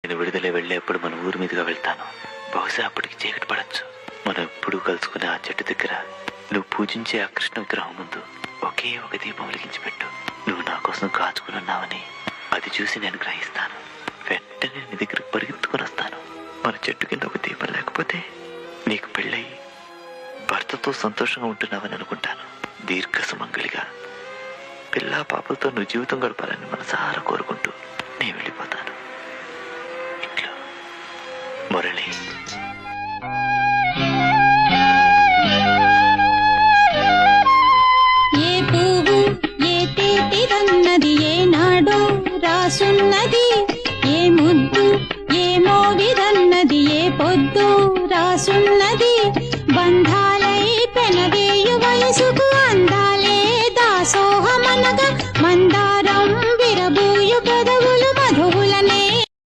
నేను విడుదల వెళ్ళేప్పుడు మన ఊరి మీదుగా వెళ్తాను. బహుశా అప్పటికి చీకటి పడచ్చు. మనం ఎప్పుడూ కలుసుకునే ఆ చెట్టు దగ్గర నువ్వు పూజించే ఆ కృష్ణ విగ్రహం ముందు ఒకే ఒక దీపం వెలిగించి పెట్టు. నువ్వు నా కోసం కాచుకున్నావని అది చూసి నేను గ్రహిస్తాను. వెంటనే నీ దగ్గరకు పరిగెత్తుకుని వస్తాను. మన చెట్టు కింద ఒక దీపం లేకపోతే నీకు పెళ్ళయి భర్తతో సంతోషంగా ఉంటున్నావని అనుకుంటాను. దీర్ఘ సుమంగళిగా పిల్లా పాపలతో నువ్వు జీవితం గడపాలని మనసారా కోరుకుంటూ నేను వెళ్ళిపోతాను. ఇట్లా మురళి.